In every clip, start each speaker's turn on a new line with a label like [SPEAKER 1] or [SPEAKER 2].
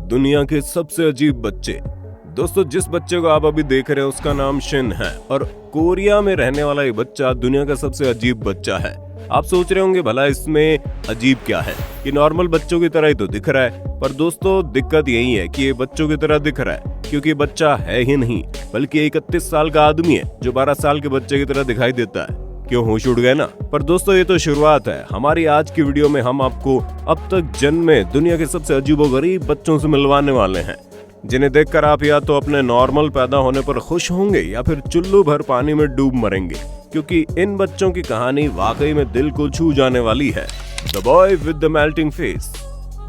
[SPEAKER 1] दुनिया के सबसे अजीब बच्चे। दोस्तों, जिस बच्चे को आप अभी देख रहे हैं उसका नाम शिन है और कोरिया में रहने वाला ये बच्चा दुनिया का सबसे अजीब बच्चा है। आप सोच रहे होंगे भला इसमें अजीब क्या है, कि नॉर्मल बच्चों की तरह ही तो दिख रहा है। पर दोस्तों, दिक्कत यही है कि ये बच्चों की तरह दिख रहा है क्योंकि बच्चा है ही नहीं, बल्कि 31 साल का आदमी है जो 12 साल के बच्चे की तरह दिखाई देता है। क्यों होश उड़ गए ना? पर दोस्तों, ये तो शुरुआत है। हमारी आज की वीडियो में हम आपको अब तक जन्मे दुनिया के सबसे अजीबोगरीब बच्चों से मिलवाने वाले हैं, जिन्हें देखकर आप या तो अपने नॉर्मल पैदा होने पर खुश होंगे या फिर चुल्लू भर पानी में डूब मरेंगे, क्योंकि इन बच्चों की कहानी वाकई में दिल को छू जाने वाली है। The boy with the melting face.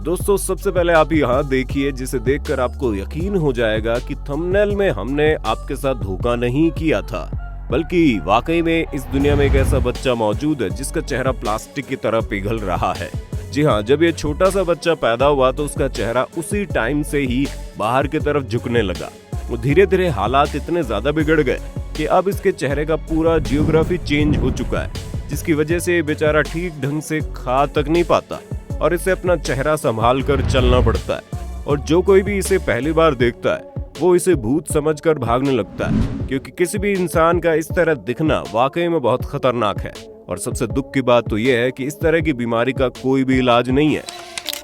[SPEAKER 1] दोस्तों, सबसे पहले आप यहाँ देखिए, जिसे देखकर आपको यकीन हो जाएगा कि थंबनेल में हमने आपके साथ धोखा नहीं किया था, बल्कि वाकई में इस दुनिया में एक ऐसा बच्चा मौजूद है जिसका चेहरा प्लास्टिक की तरह पिघल रहा है। जी हाँ, जब ये छोटा सा बच्चा पैदा हुआ तो उसका चेहरा उसी टाइम से ही बाहर की तरफ झुकने लगा। वो धीरे धीरे हालात इतने ज्यादा बिगड़ गए कि अब इसके चेहरे का पूरा जियोग्राफी चेंज हो चुका है, जिसकी वजह से बेचारा ठीक ढंग से खा तक नहीं पाता और इसे अपना चेहरा संभाल कर चलना पड़ता है। और जो कोई भी इसे पहली बार देखता है वो इसे भूत समझकर भागने लगता है, क्योंकि किसी भी इंसान का इस तरह दिखना वाकई में बहुत खतरनाक है। और सबसे दुख की बात तो यह है कि इस तरह की बीमारी का कोई भी इलाज नहीं है।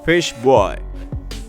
[SPEAKER 1] Fish boy.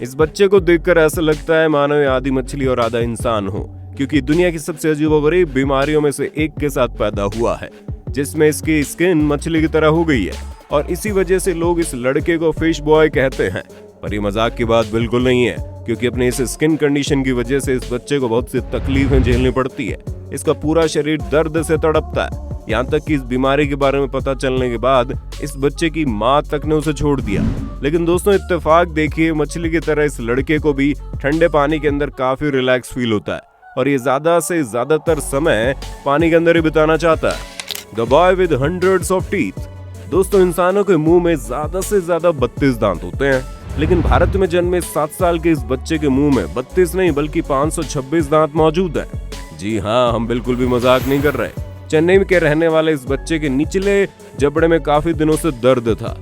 [SPEAKER 1] इस बच्चे को देखकर ऐसा लगता है मानो ये आधी मछली और आधा इंसान हो, क्योंकि दुनिया की सबसे अजीबोगरीब बीमारियों में से एक के साथ पैदा हुआ है, जिसमें इसकी स्किन मछली की तरह हो गई है और इसी वजह से लोग इस लड़के को फिश बॉय कहते हैं। पर ये मजाक की बात बिल्कुल नहीं है, क्योंकि अपने इस स्किन कंडीशन की वजह से इस बच्चे को बहुत सी तकलीफें झेलनी पड़ती है। इसका पूरा शरीर दर्द से तड़पता है, यहाँ तक कि इस बीमारी के बारे में पता चलने के बाद इस बच्चे की माँ तक ने उसे छोड़ दिया। लेकिन दोस्तों, इत्तेफाक देखिए, मछली की तरह इस लड़के को भी ठंडे पानी के अंदर काफी रिलैक्स फील होता है और ये ज्यादा से ज्यादातर समय पानी के अंदर ही बिताना चाहता है। The boy with hundreds of teeth. दोस्तों, इंसानों के मुंह में ज्यादा से ज्यादा 32 दांत होते हैं, लेकिन भारत में जन्मे 7 साल के इस बच्चे के मुंह में 32 नहीं बल्कि 526 दांत मौजूद हैं। जी हाँ, हम बिल्कुल भी मजाक नहीं कर रहे। चेन्नई के रहने वाले इस बच्चे के निचले जबड़े में काफी दिनों से दर्द था,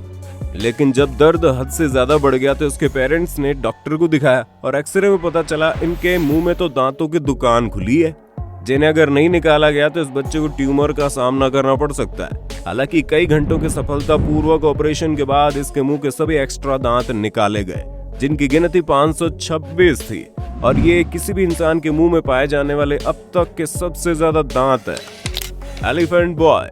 [SPEAKER 1] लेकिन जब दर्द हद से ज्यादा बढ़ गया तो उसके पेरेंट्स ने डॉक्टर को दिखाया और एक्सरे में पता चला इनके मुंह में तो दांतों की दुकान खुली है, जिन्हें अगर नहीं निकाला गया तो इस बच्चे को ट्यूमर का सामना करना पड़ सकता है। हालांकि कई घंटों के सफलतापूर्वक ऑपरेशन के बाद इसके मुंह के सभी एक्स्ट्रा दांत निकाले गए, जिनकी गिनती 526 थी और ये किसी भी इंसान के मुंह में पाए जाने वाले अब तक के सबसे ज्यादा दांत है। Elephant boy.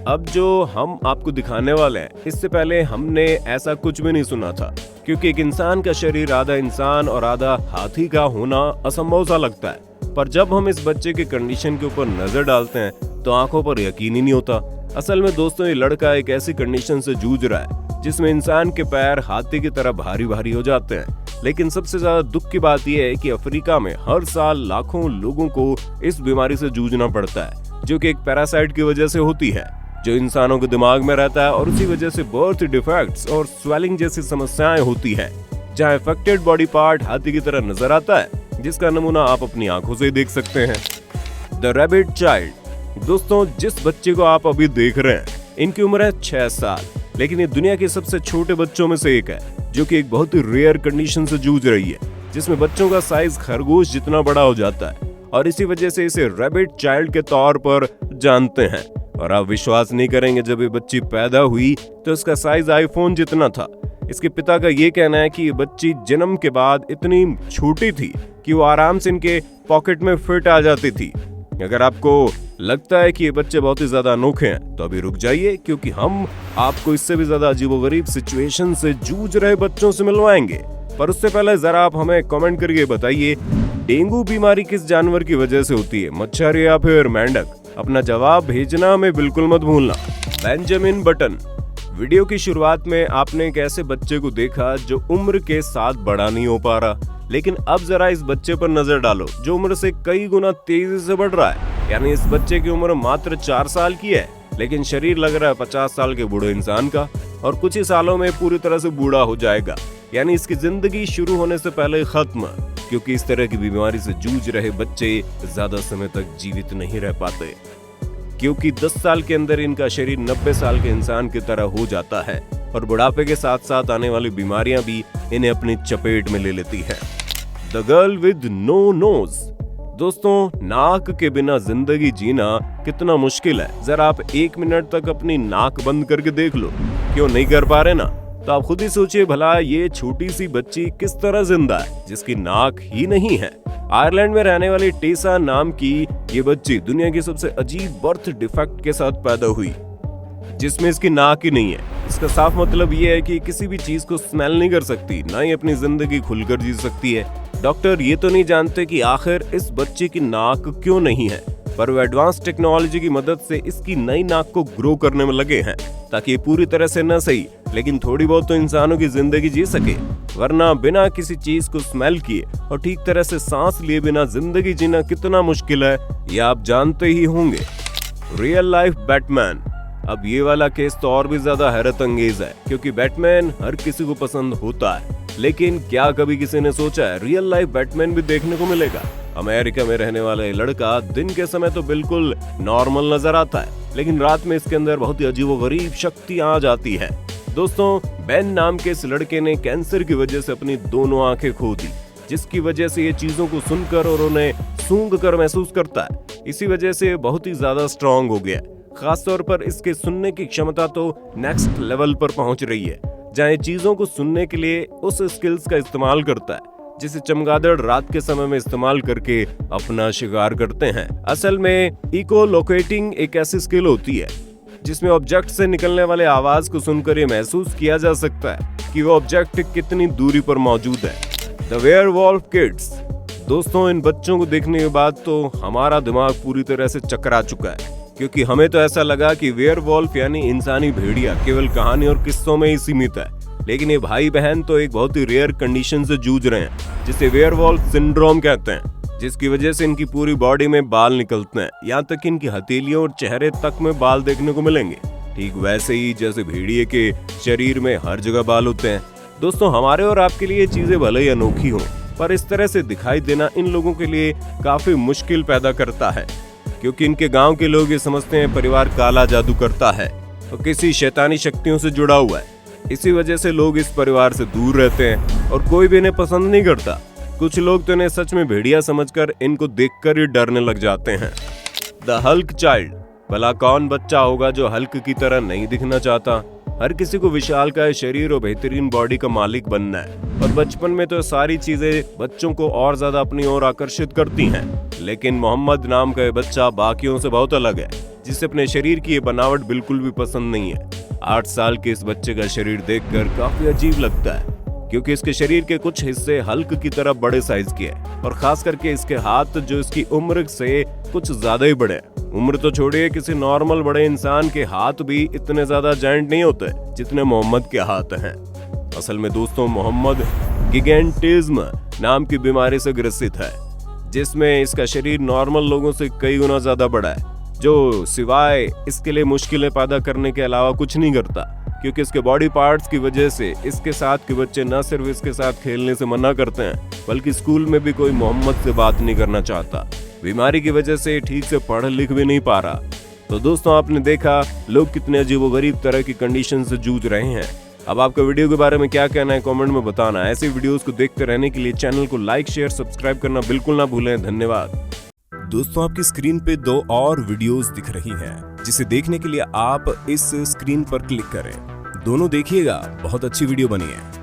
[SPEAKER 1] अब जो हम आपको दिखाने वाले हैं, इससे पहले हमने ऐसा कुछ भी नहीं सुना था, क्योंकि एक इंसान का शरीर आधा इंसान और आधा हाथी का होना असंभव सा लगता है। पर जब हम इस बच्चे की कंडीशन के ऊपर नजर डालते हैं तो आंखों पर यकीन ही नहीं होता। असल में दोस्तों, ये लड़का एक ऐसी कंडीशन से जूझ रहा है जिसमें इंसान के पैर हाथी की तरह भारी भारी हो जाते हैं। लेकिन सबसे ज्यादा दुख की बात यह है कि अफ्रीका में हर साल लाखों लोगों को इस बीमारी से जूझना पड़ता है, जो कि एक पैरासाइट की वजह से होती है, जो इंसानों के दिमाग में रहता है और उसी वजह से बर्थ डिफेक्ट्स और स्वेलिंग जैसी समस्याएं होती है, जहां अफेक्टेड बॉडी पार्ट हाथी की तरह नजर आता है, जिसका नमूना आप अपनी आंखों से देख सकते हैं। The rabbit child. दोस्तों, जिस बच्चे को आप अभी देख रहे हैं, इनकी उम्र है 6 साल, लेकिन ये दुनिया के सबसे छोटे बच्चों में से एक है, जो कि एक बहुत ही रेयर कंडीशन से जूझ रही है, जिसमें बच्चों का साइज खरगोश जितना बड़ा हो जाता है और इसी वजह से इसे रैबिट चाइल्ड के तौर पर जानते हैं। और आप विश्वास नहीं करेंगे, जब ये बच्ची पैदा हुई तो इसका साइज आईफोन जितना था। इसके पिता का ये कहना है कि ये बच्ची जन्म के बाद इतनी छोटी थी कि वो आराम से इनके पॉकेट में फिट आ जाती थी। अगर आपको लगता है कि ये बच्चे बहुत ही ज्यादा अनोखे हैं तो अभी रुक जाइए, क्योंकि हम आपको इससे भी ज्यादा अजीबोगरीब सिचुएशन से जूझ रहे बच्चों से मिलवाएंगे। पर उससे पहले जरा आप हमें कमेंट करके बताइए, डेंगू बीमारी किस जानवर की वजह से होती है, मच्छर या फिर मेंढक? अपना जवाब भेजना में बिल्कुल मत भूलना। Benjamin button. वीडियो की शुरुआत में आपने एक ऐसे बच्चे को देखा जो उम्र के साथ बड़ा नहीं हो पा रहा, लेकिन अब जरा इस बच्चे पर नजर डालो जो उम्र से कई गुना तेजी से बढ़ रहा है। यानी इस बच्चे की उम्र मात्र 4 साल की है, लेकिन शरीर लग रहा है 50 साल के बूढ़े इंसान का और कुछ ही सालों में पूरी तरह से बूढ़ा हो जाएगा। यानी इसकी जिंदगी शुरू होने से पहले खत्म, क्योंकि इस तरह की बीमारी से जूझ रहे बच्चे ज्यादा समय तक जीवित नहीं रह पाते। क्योंकि 10 साल के अंदर इनका शरीर 90 साल के इंसान की तरह हो जाता है और बुढ़ापे के साथ साथ आने वाली बीमारियां भी इन्हें अपनी चपेट में ले लेती हैं। The girl with no nose. दोस्तों, नाक के बिना जिंदगी जीना कितना मुश्किल है, जरा आप 1 मिनट तक अपनी नाक बंद करके देख लो। क्यों नहीं कर पा रहे ना? तो आप खुद ही सोचिए भला ये छोटी सी बच्ची किस तरह जिंदा है जिसकी नाक ही नहीं है। आयरलैंड में रहने वाली टेसा नाम की ये बच्ची दुनिया की सबसे अजीब बर्थ डिफेक्ट के साथ पैदा हुई, जिसमें इसकी नाक ही नहीं है। इसका साफ मतलब ये है कि किसी भी चीज को स्मेल नहीं कर सकती, ना ही अपनी जिंदगी खुलकर जी सकती है। डॉक्टर ये तो नहीं जानते कि आखिर इस बच्चे की नाक क्यों नहीं है, पर वो एडवांस टेक्नोलॉजी की मदद से इसकी नई नाक को ग्रो करने में लगे हैं ताकि ये पूरी तरह से न सही लेकिन थोड़ी बहुत तो इंसानों की जिंदगी जी सके। वरना बिना किसी चीज को स्मेल किए और ठीक तरह से सांस लिए बिना जिंदगी जीना कितना मुश्किल है, ये आप जानते ही होंगे। Real life Batman. अब ये वाला केस तो और भी ज्यादा हैरत अंगेज है, क्योंकि बैटमैन हर किसी को पसंद होता है, लेकिन क्या कभी किसी ने सोचा है रियल लाइफ बैटमैन भी देखने को मिलेगा? अमेरिका में रहने वाला ये लड़का दिन के समय तो बिल्कुल नॉर्मल नजर आता है, लेकिन रात में इसके अंदर बहुत ही अजीबोगरीब शक्तियां आ जाती है। दोस्तों, बेन नाम के इस लड़के ने कैंसर की वजह से अपनी दोनों आंखें खो दी, जिसकी वजह से ये चीजों को सुनकर और उन्हें सूंघ कर महसूस करता है। इसी वजह से बहुत ही ज्यादा स्ट्रांग हो गया। खासतौर पर इसके सुनने की क्षमता तो नेक्स्ट लेवल पर पहुंच रही है, जहां चीजों को सुनने के लिए उस स्किल्स का इस्तेमाल करता है जिसे चमगादड़ रात के समय में इस्तेमाल करके अपना शिकार करते हैं। असल में इकोलोकेटिंग एक ऐसी स्किल होती है जिसमें ऑब्जेक्ट से निकलने वाले आवाज को सुनकर ये महसूस किया जा सकता है कि वो ऑब्जेक्ट कितनी दूरी पर मौजूद है। The werewolf kids. दोस्तों, इन बच्चों को देखने के बाद तो हमारा दिमाग पूरी तरह से चकरा चुका है, क्योंकि हमें तो ऐसा लगा कि वेयरवॉल्फ यानी इंसानी भेड़िया केवल कहानी और किस्सों में ही सीमित है, लेकिन ये भाई बहन तो एक बहुत ही रेयर कंडीशन से जूझ रहे हैं जिसे वेयरवॉल्फ सिंड्रोम कहते हैं, जिसकी वजह से इनकी पूरी बॉडी में बाल निकलते हैं, यहाँ तक कि इनकी हथेलियों और चेहरे तक में बाल देखने को मिलेंगे, ठीक वैसे ही जैसे भेड़िए के शरीर में हर जगह बाल होते हैं। दोस्तों, हमारे और आपके लिए चीजें भले ही अनोखी हों, पर इस तरह से दिखाई देना इन लोगों के लिए काफी मुश्किल पैदा करता है, क्योंकि इनके गांव के लोग ये समझते हैं परिवार काला जादू करता है और किसी शैतानी शक्तियों से जुड़ा हुआ है। इसी वजह से लोग इस परिवार से दूर रहते हैं और कोई भी इन्हें पसंद नहीं करता। कुछ लोग तो इन्हें सच में भेड़िया समझकर इनको देखकर ही डरने लग जाते हैं। The Hulk child. भला कौन बच्चा होगा जो हल्क की तरह नहीं दिखना चाहता? हर किसी को विशालकाय शरीर और बेहतरीन बॉडी का मालिक बनना है, और बचपन में तो सारी चीजें बच्चों को और ज्यादा अपनी ओर आकर्षित करती हैं। लेकिन मोहम्मद नाम का ये बच्चा बाकियों से बहुत अलग है, जिसे अपने शरीर की ये बनावट बिल्कुल भी पसंद नहीं है। 8 साल के इस बच्चे का शरीर देखकर काफी अजीब लगता है, क्योंकि इसके शरीर के कुछ हिस्से हल्क की तरह बड़े साइज के हैं, और खास करके इसके हाथ जो इसकी उम्र से कुछ ज्यादा ही बड़े हैं। उम्र तो छोड़िए, किसी नॉर्मल बड़े इंसान के हाथ भी इतने ज्यादा जायंट नहीं होते जितने मोहम्मद के हाथ हैं। असल में दोस्तों, मोहम्मद गिगेंटिज्म नाम की बीमारी से ग्रसित है, जिसमें इसका शरीर नॉर्मल लोगों से कई गुना ज्यादा बड़ा है, जो सिवाय इसके लिए मुश्किलें पैदा करने के अलावा कुछ नहीं करता, क्योंकि इसके बॉडी पार्ट्स की वजह से इसके साथ के बच्चे न सिर्फ इसके साथ खेलने से मना करते हैं, बल्कि स्कूल में भी कोई मोहम्मद से बात नहीं करना चाहता। बीमारी की वजह से ठीक से पढ़ लिख भी नहीं पा रहा। तो दोस्तों, आपने देखा लोग कितने अजीबोगरीब तरह की कंडीशन से जूझ रहे हैं। अब आपका वीडियो के बारे में क्या कहना है कमेंट में बताना। ऐसे वीडियोस को देखते रहने के लिए चैनल को लाइक शेयर सब्सक्राइब करना बिल्कुल ना भूलें। धन्यवाद। दोस्तों, आपकी स्क्रीन पे 2 और वीडियोस दिख रही हैं, जिसे देखने के लिए आप इस स्क्रीन पर क्लिक करें। दोनों देखिएगा, बहुत अच्छी वीडियो बनी है।